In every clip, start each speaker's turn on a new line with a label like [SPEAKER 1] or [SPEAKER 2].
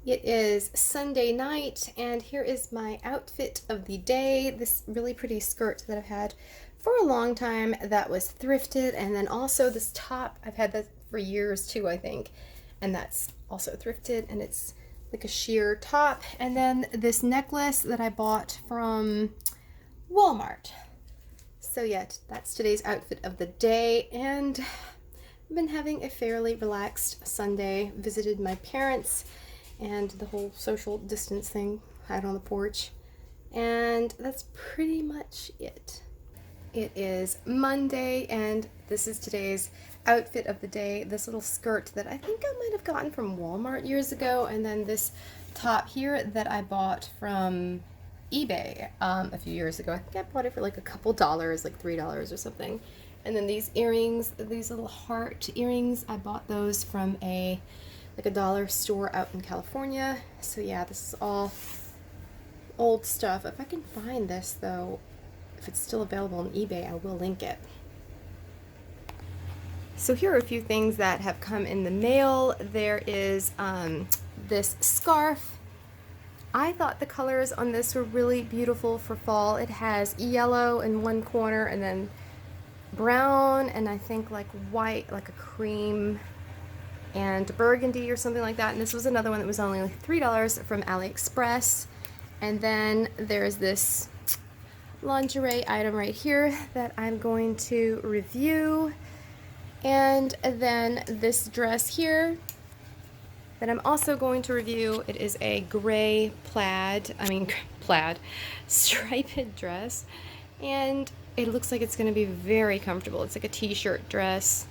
[SPEAKER 1] It is Sunday night, and here is my outfit of the day. This really pretty skirt that I've had for a long time that was thrifted, and then also this top. I've had that for years too, I think, and that's also thrifted, and it's like a sheer top. And then this necklace that I bought from Walmart. So yeah, that's today's outfit of the day, and I've been having a fairly relaxed Sunday. Visited my parents and the whole social distance thing out on the porch. And that's pretty much it. It is Monday, and this is today's outfit of the day. This little skirt that I think I might have gotten from Walmart years ago, and then this top here that I bought from eBay a few years ago. I think I bought it for like a couple dollars, like $3 or something. And then these earrings, these little heart earrings, I bought those from a dollar store out in California. So yeah, this is all old stuff. If I can find this though, if it's still available on eBay, I will link it. So here are a few things that have come in the mail. There is this scarf. I thought the colors on this were really beautiful for fall. It has yellow in one corner and then brown and I think like white, like a cream and burgundy or something like that. And this was another one that was only like $3 from AliExpress. And then there's this lingerie item right here that I'm going to review. And then this dress here that I'm also going to review. It is a gray plaid striped dress. And it looks like it's going to be very comfortable. It's like a t-shirt dress.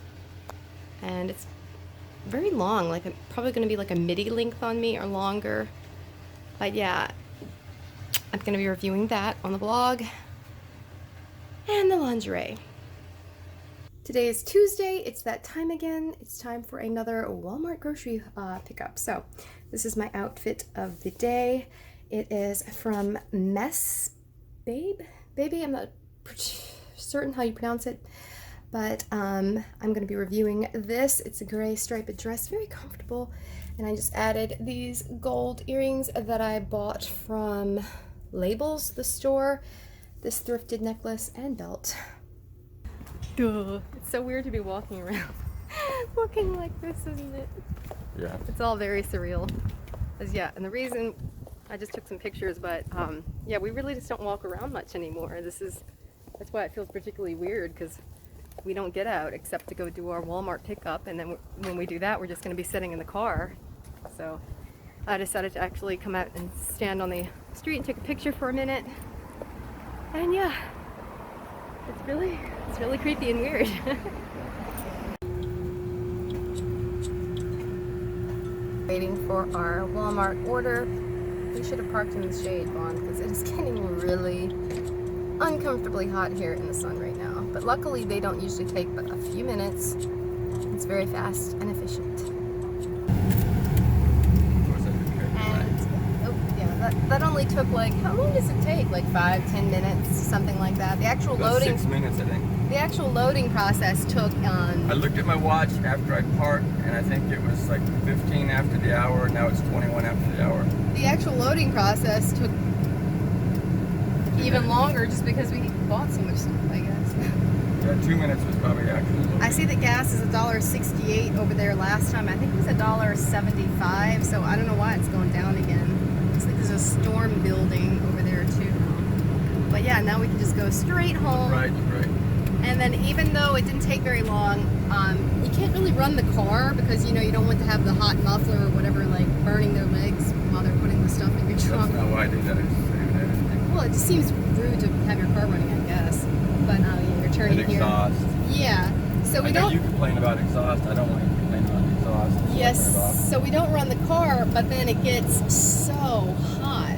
[SPEAKER 1] And it's very long, like probably going to be like a midi length on me or longer. But yeah, I'm going to be reviewing that on the blog. And the lingerie. Today is Tuesday. It's that time again. It's time for another Walmart grocery pickup. So this is my outfit of the day. It is from Mess Baby. I'm not certain how you pronounce it. But I'm going to be reviewing this. It's a gray striped dress, very comfortable. And I just added these gold earrings that I bought from Labels, the store. This thrifted necklace and belt. Duh. It's so weird to be walking around looking like this, isn't it?
[SPEAKER 2] Yeah.
[SPEAKER 1] It's all very surreal. Yeah, and the reason I just took some pictures, but yeah, we really just don't walk around much anymore. That's why it feels particularly weird, because we don't get out except to go do our Walmart pickup, and then when we do that, we're just going to be sitting in the car. So I decided to actually come out and stand on the street and take a picture for a minute. And yeah, it's really creepy and weird. Waiting for our Walmart order. We should have parked in the shade, Vaughn, because it is getting really uncomfortably hot here in the sun right now. But luckily they don't usually take but a few minutes. It's very fast and efficient. And oh yeah, that only took like, how long does it take? Like 5-10 minutes, something like that. The actual
[SPEAKER 2] About
[SPEAKER 1] loading
[SPEAKER 2] 6 minutes, I think.
[SPEAKER 1] The actual loading process took
[SPEAKER 2] I looked at my watch after I parked, and I think it was like 15 after the hour. Now it's 21 after the hour.
[SPEAKER 1] the actual loading process took even longer just because we bought so much stuff, I guess.
[SPEAKER 2] Yeah, 2 minutes was probably actually.
[SPEAKER 1] I see that gas is $1.68 over there last time. I think it was $1.75, so I don't know why it's going down again. Looks like there's a storm building over there too. But yeah, now we can just go straight home.
[SPEAKER 2] Right.
[SPEAKER 1] And then even though it didn't take very long, you can't really run the car because you don't want to have the hot muffler or whatever like burning their legs while they're putting the stuff in your trunk.
[SPEAKER 2] That's not why I did that. I just saved that.
[SPEAKER 1] Well, it just seems rude to have your car running, I guess. But yeah, you're turning
[SPEAKER 2] And
[SPEAKER 1] here.
[SPEAKER 2] exhaust.
[SPEAKER 1] Yeah. So we
[SPEAKER 2] I know
[SPEAKER 1] don't.
[SPEAKER 2] you complain about exhaust. I don't want you to complain about the exhaust. So I turn it off.
[SPEAKER 1] Yes. So we don't run the car, but then it gets so hot.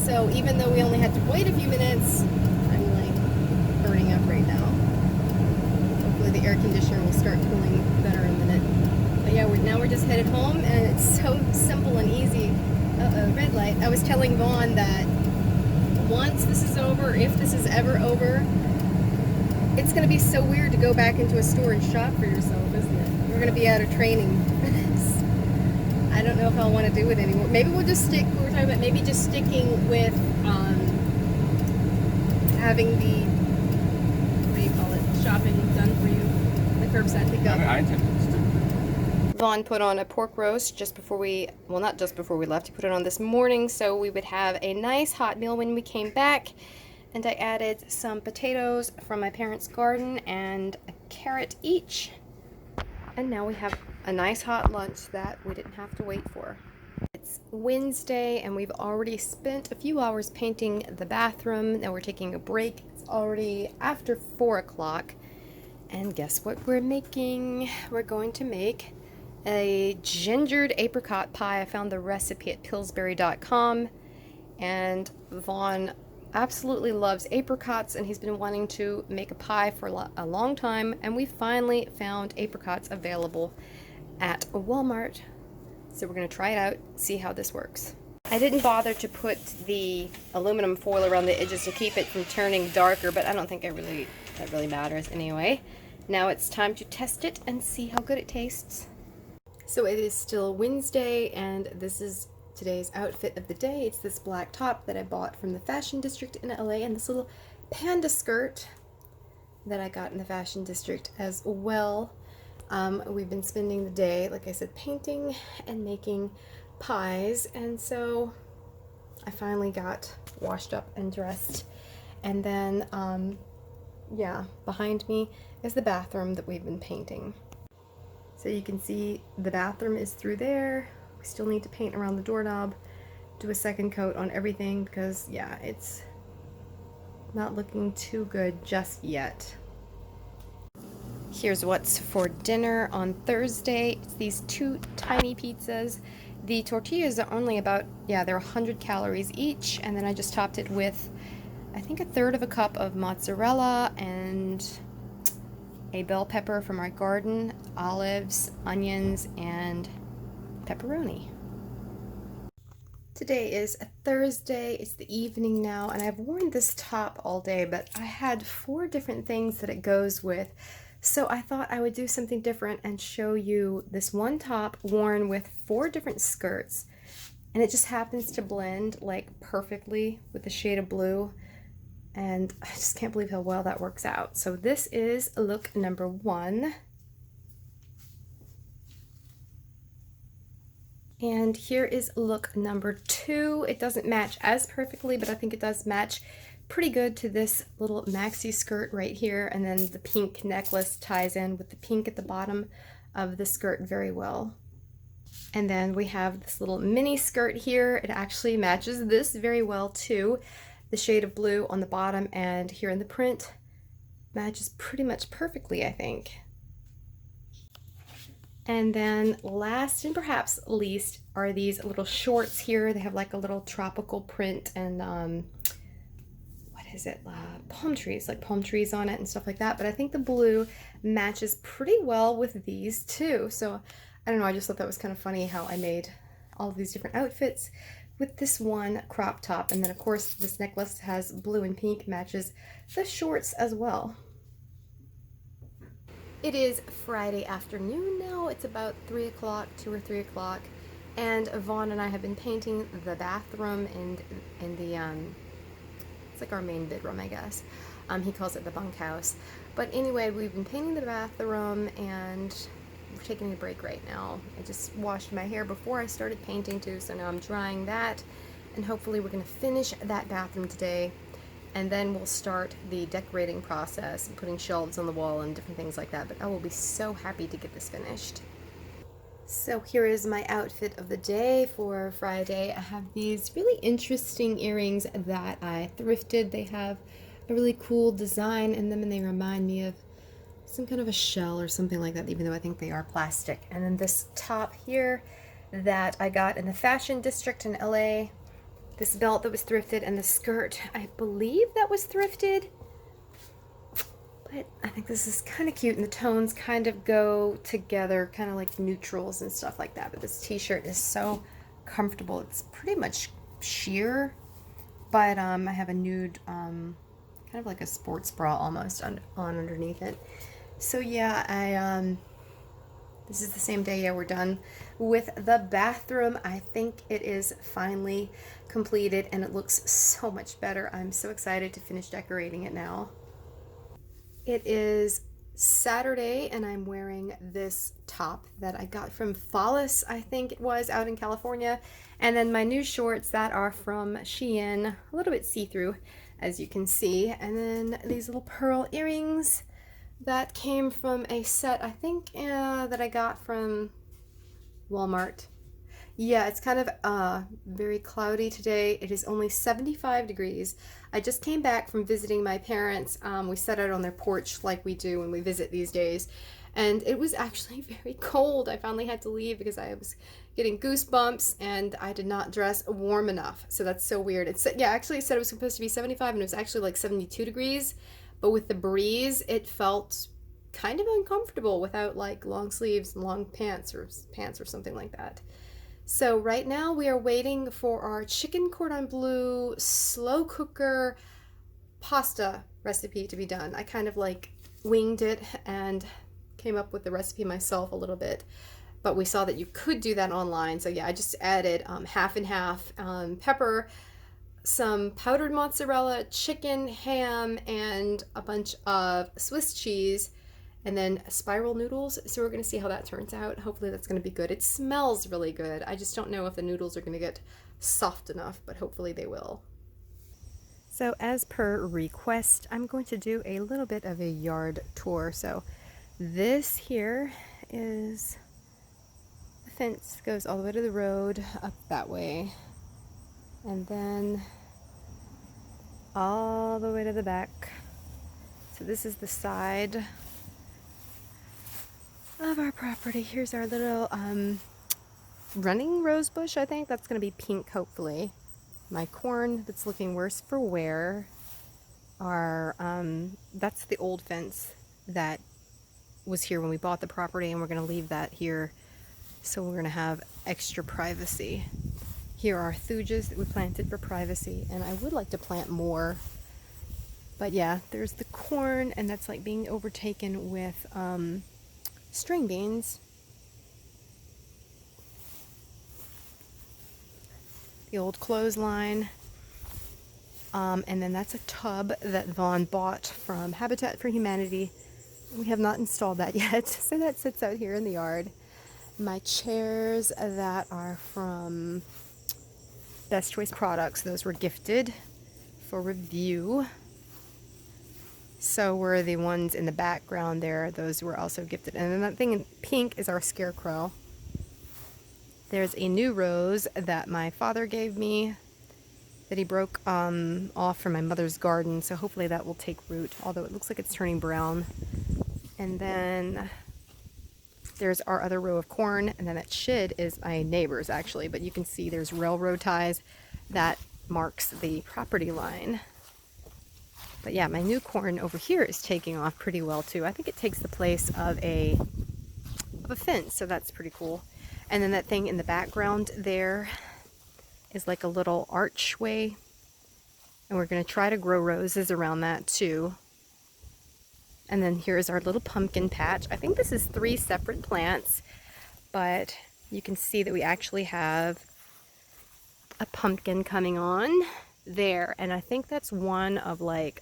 [SPEAKER 1] So even though we only had to wait a few minutes, I'm like burning up right now. Hopefully the air conditioner will start cooling better in a minute. But yeah, now we're just headed home, and it's so simple and easy. Red light. I was telling Vaughn that once this is over, if this is ever over, it's going to be so weird to go back into a store and shop for yourself, isn't it? We're going to be out of training. I don't know if I'll want to do it anymore. Maybe we'll just stick, we were talking about maybe just sticking with having the, what do you call it, shopping done for you, the curbside pickup.
[SPEAKER 2] I intend to stick with it.
[SPEAKER 1] Vaughn put on a pork roast just before we, well, not just before we left, he put it on this morning so we would have a nice hot meal when we came back. And I added some potatoes from my parents' garden and a carrot each. And now we have a nice hot lunch that we didn't have to wait for. It's Wednesday and we've already spent a few hours painting the bathroom. Now we're taking a break. It's already after 4 o'clock. And guess what we're making? We're going to make a gingered apricot pie. I found the recipe at Pillsbury.com, and Vaughn absolutely loves apricots and he's been wanting to make a pie for a long time, and we finally found apricots available at Walmart. So we're going to try it out, see how this works. I didn't bother to put the aluminum foil around the edges to keep it from turning darker, but I don't think that really matters anyway. Now it's time to test it and see how good it tastes. So it is still Wednesday, and this is today's outfit of the day. It's this black top that I bought from the Fashion District in LA, and this little panda skirt that I got in the Fashion District as well. We've been spending the day, like I said, painting and making pies, and so I finally got washed up and dressed. And then, yeah, behind me is the bathroom that we've been painting. So you can see the bathroom is through there. We still need to paint around the doorknob, do a second coat on everything because, yeah, it's not looking too good just yet. Here's what's for dinner on Thursday. It's these 2 tiny pizzas. The tortillas are only about, yeah, they're 100 calories each, and then I just topped it with, I think, 1/3 cup of mozzarella and a bell pepper from our garden, olives, onions, and pepperoni. Today is a Thursday, it's the evening now, and I've worn this top all day, but I had 4 different things that it goes with, so I thought I would do something different and show you this one top worn with 4 different skirts, and it just happens to blend like perfectly with the shade of blue, and I just can't believe how well that works out. So this is look number 1. And here is look number 2. It doesn't match as perfectly, but I think it does match pretty good to this little maxi skirt right here. And then the pink necklace ties in with the pink at the bottom of the skirt very well. And then we have this little mini skirt here. It actually matches this very well too. The shade of blue on the bottom and here in the print matches pretty much perfectly, I think. And then last and perhaps least are these little shorts here. They have like a little tropical print and what is it? Palm trees, like palm trees on it and stuff like that. But I think the blue matches pretty well with these too. So I don't know, I just thought that was kind of funny how I made all of these different outfits with this one crop top. And then of course this necklace has blue and pink, matches the shorts as well. It is Friday afternoon now. It's about 3 o'clock, 2 or 3 o'clock, and Vaughn and I have been painting the bathroom and in the it's like our main bedroom, I guess. He calls it the bunkhouse. But anyway, we've been painting the bathroom and we're taking a break right now. I just washed my hair before I started painting too, so now I'm drying that, and hopefully we're gonna finish that bathroom today. And then we'll start the decorating process and putting shelves on the wall and different things like that. But I will be so happy to get this finished. So here is my outfit of the day for Friday. I have these really interesting earrings that I thrifted. They have a really cool design in them and they remind me of some kind of a shell or something like that, even though I think they are plastic. And then this top here that I got in the Fashion District in LA. This belt that was thrifted, and the skirt, I believe that was thrifted. But I think this is kind of cute, and the tones kind of go together, kind of like neutrals and stuff like that. But this t-shirt is so comfortable. It's pretty much sheer, but I have a nude, kind of like a sports bra almost on underneath it. So yeah, this is the same day, yeah, we're done with the bathroom. I think it is finally completed and it looks so much better. I'm so excited to finish decorating it now. It is Saturday and I'm wearing this top that I got from Follis, I think it was, out in California. And then my new shorts that are from Shein, a little bit see-through as you can see. And then these little pearl earrings that came from a set, I think, that I got from Walmart. Yeah, it's kind of very cloudy today. It is only 75 degrees. I just came back from visiting my parents. We sat out on their porch like we do when we visit these days. And it was actually very cold. I finally had to leave because I was getting goosebumps and I did not dress warm enough. So that's so weird. Yeah, actually it said it was supposed to be 75 and it was actually like 72 degrees. But with the breeze, it felt kind of uncomfortable without like long sleeves and long pants or something like that. So right now we are waiting for our chicken cordon bleu slow cooker pasta recipe to be done. I kind of like winged it and came up with the recipe myself a little bit, but we saw that you could do that online. So yeah, I just added half and half pepper, some powdered mozzarella, chicken, ham, and a bunch of Swiss cheese, and then spiral noodles. So we're going to see how that turns out. Hopefully that's going to be good. It smells really good. I just don't know if the noodles are going to get soft enough, but hopefully they will. So as per request, I'm going to do a little bit of a yard tour. So this here is the fence, goes all the way to the road up that way, and then all the way to the back. So this is the side of our property. Here's our little running rose bush. I think that's going to be pink, hopefully. My corn that's looking worse for wear are that's the old fence that was here when we bought the property, and we're going to leave that here, so we're going to have extra privacy. Here are thujas that we planted for privacy, and I would like to plant more, but yeah, there's the corn, and that's like being overtaken with string beans. The old clothesline. And then that's a tub that Vaughn bought from Habitat for Humanity. We have not installed that yet, so that sits out here in the yard. My chairs that are from Best Choice Products, those were gifted for review. So were the ones in the background there, those were also gifted. And then that thing in pink is our scarecrow. There's a new rose that my father gave me that he broke off from my mother's garden, so hopefully that will take root, although it looks like it's turning brown. And then there's our other row of corn, and then that shid is my neighbor's actually, but you can see there's railroad ties that marks the property line. But yeah, my new corn over here is taking off pretty well too. I think it takes the place of a fence, so that's pretty cool. And then that thing in the background there is like a little archway, and we're going to try to grow roses around that too. And then here's our little pumpkin patch. I think this is 3 separate plants, but you can see that we actually have a pumpkin coming on there, and I think that's one of like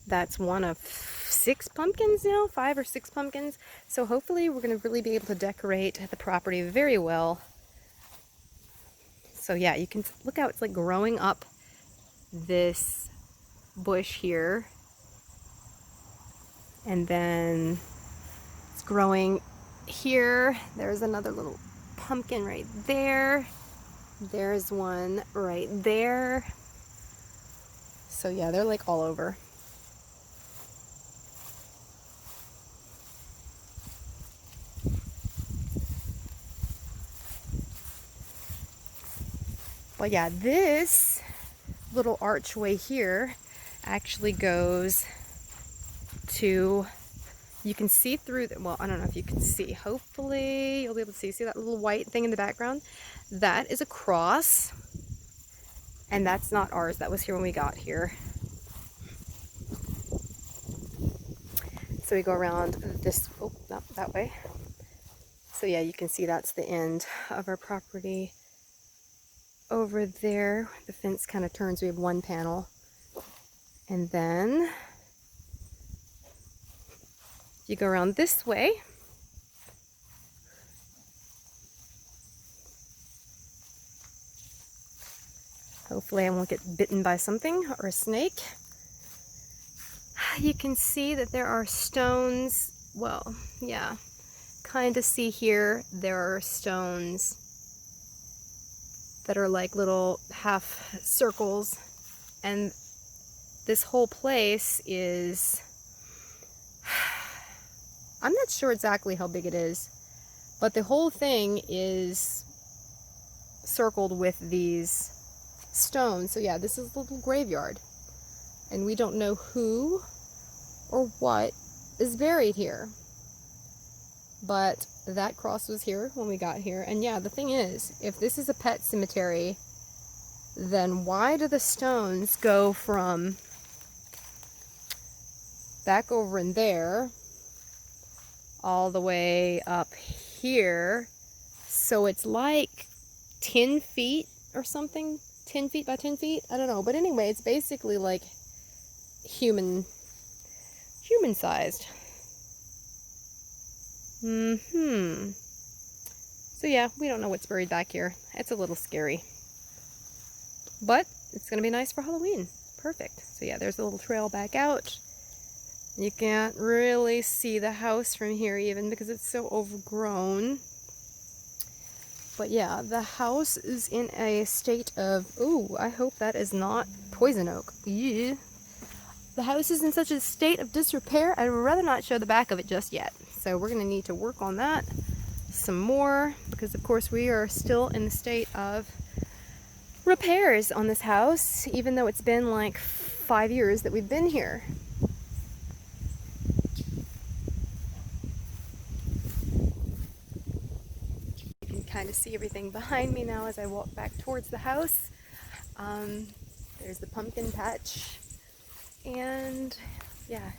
[SPEAKER 1] that's one of 6 pumpkins now, 5 or 6 pumpkins. So hopefully we're going to really be able to decorate the property very well. So yeah, you can look how it's like growing up this bush here, and then it's growing here. There's another little pumpkin right there. There's one right there. So yeah, they're like all over. But yeah, this little archway here actually goes to, you can see through the, well, I don't know if you can see, hopefully you'll be able to see that little white thing in the background? That is a cross, and that's not ours. That was here when we got here. So we go around this, oh, not that way. So yeah, you can see that's the end of our property. Over there, the fence kind of turns. We have one panel. And then you go around this way. Hopefully I won't get bitten by something or a snake. You can see that there are stones. Well, yeah, kind of see here there are stones that are like little half circles, and this whole place is, I'm not sure exactly how big it is, but the whole thing is circled with these stones. So yeah, this is a little graveyard, and we don't know who or what is buried here, but that cross was here when we got here. And yeah, the thing is, if this is a pet cemetery, then why do the stones go from back over in there all the way up here? So it's like 10 feet or something, 10 feet by 10 feet, I don't know. But anyway, it's basically like human sized. So yeah, we don't know what's buried back here. It's a little scary, but it's gonna be nice for Halloween. Perfect. So yeah, there's a little trail back out. You can't really see the house from here even because it's so overgrown. But yeah, the house is in a state of, ooh, I hope that is not poison oak. Yeah. The house is in such a state of disrepair, I'd rather not show the back of it just yet. So we're gonna need to work on that some more, because of course we are still in the state of repairs on this house, even though it's been like 5 years that we've been here. You can kind of see everything behind me now as I walk back towards the house. There's the pumpkin patch. And yeah,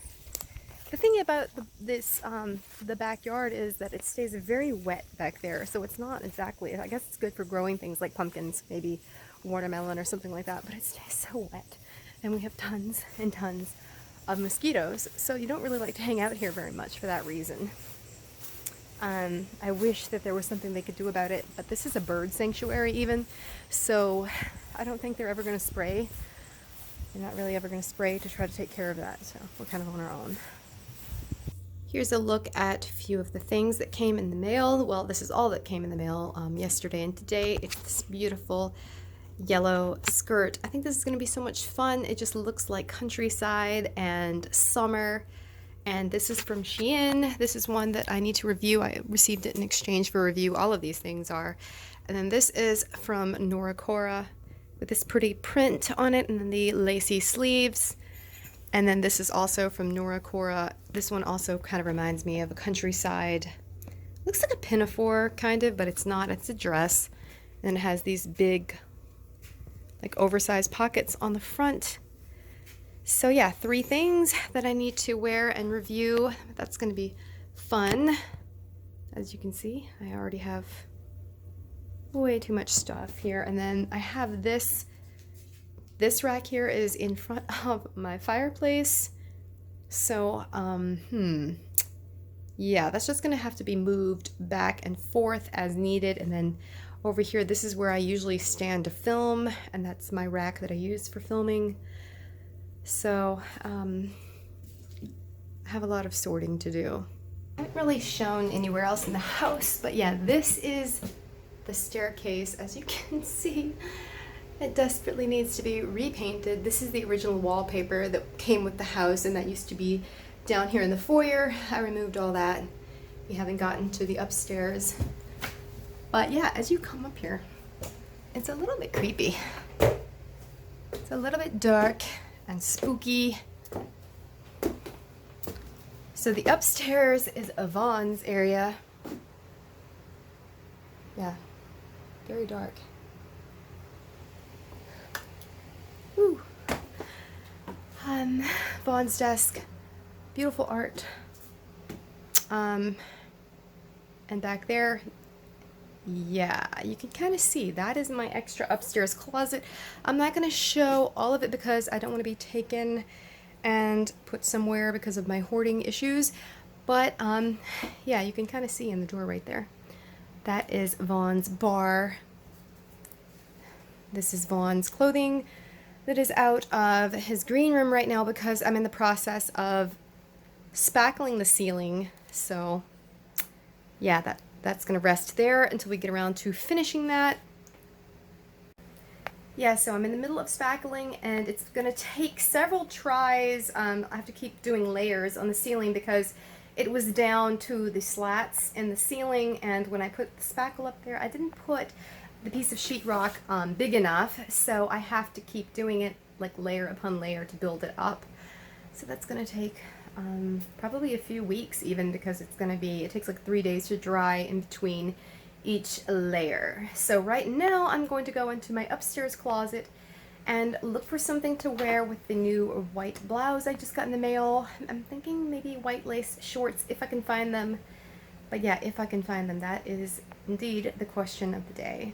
[SPEAKER 1] the thing about the backyard is that it stays very wet back there, so it's not exactly, I guess it's good for growing things like pumpkins, maybe watermelon or something like that, but it stays so wet, and we have tons and tons of mosquitoes, so you don't really like to hang out here very much for that reason. I wish that there was something they could do about it, but this is a bird sanctuary even, so I don't think they're ever going to spray. They're not really ever going to spray to try to take care of that, so we're kind of on our own. Here's a look at a few of the things that came in the mail. Well, this is all that came in the mail yesterday and today. It's this beautiful yellow skirt. I think this is going to be so much fun. It just looks like countryside and summer. And this is from Shein. This is one that I need to review. I received it in exchange for review. All of these things are. And then this is from Nora Cora, with this pretty print on it and then the lacy sleeves. And then this is also from Nora Cora. This one also kind of reminds me of a countryside. Looks like a pinafore kind of, but it's not. It's a dress. And it has these big, like oversized pockets on the front. So yeah, 3 things that I need to wear and review. That's going to be fun. As you can see, I already have way too much stuff here. And then I have this rack here is in front of my fireplace. So yeah, that's just gonna have to be moved back and forth as needed. And then over here, this is where I usually stand to film, and that's my rack that I use for filming. So I have a lot of sorting to do. I haven't really shown anywhere else in the house, but yeah, this is the staircase. As you can see, it desperately needs to be repainted. This is the original wallpaper that came with the house, and that used to be down here in the foyer. I removed all that. We haven't gotten to the upstairs. But yeah, as you come up here, it's a little bit creepy. It's a little bit dark and spooky. So the upstairs is Yvonne's area. Yeah, very dark. Woo. Vaughn's desk, beautiful art. And And back there, yeah, you can kind of see that is my extra upstairs closet. I'm not going to show all of it because I don't want to be taken and put somewhere because of my hoarding issues. But yeah, you can kind of see in the door right there. That is Vaughn's bar. This is Vaughn's clothing that is out of his green room right now because I'm in the process of spackling the ceiling. So yeah, that's gonna rest there until we get around to finishing that. Yeah, so I'm in the middle of spackling and it's gonna take several tries. I have to keep doing layers on the ceiling because it was down to the slats in the ceiling, and when I put the spackle up there, I didn't put the piece of sheetrock big enough, so I have to keep doing it like layer upon layer to build it up. So that's gonna take probably a few weeks even, because it takes like 3 days to dry in between each layer. So right now I'm going to go into my upstairs closet and look for something to wear with the new white blouse I just got in the mail. I'm thinking maybe white lace shorts if I can find them. But yeah, if I can find them, that is indeed the question of the day.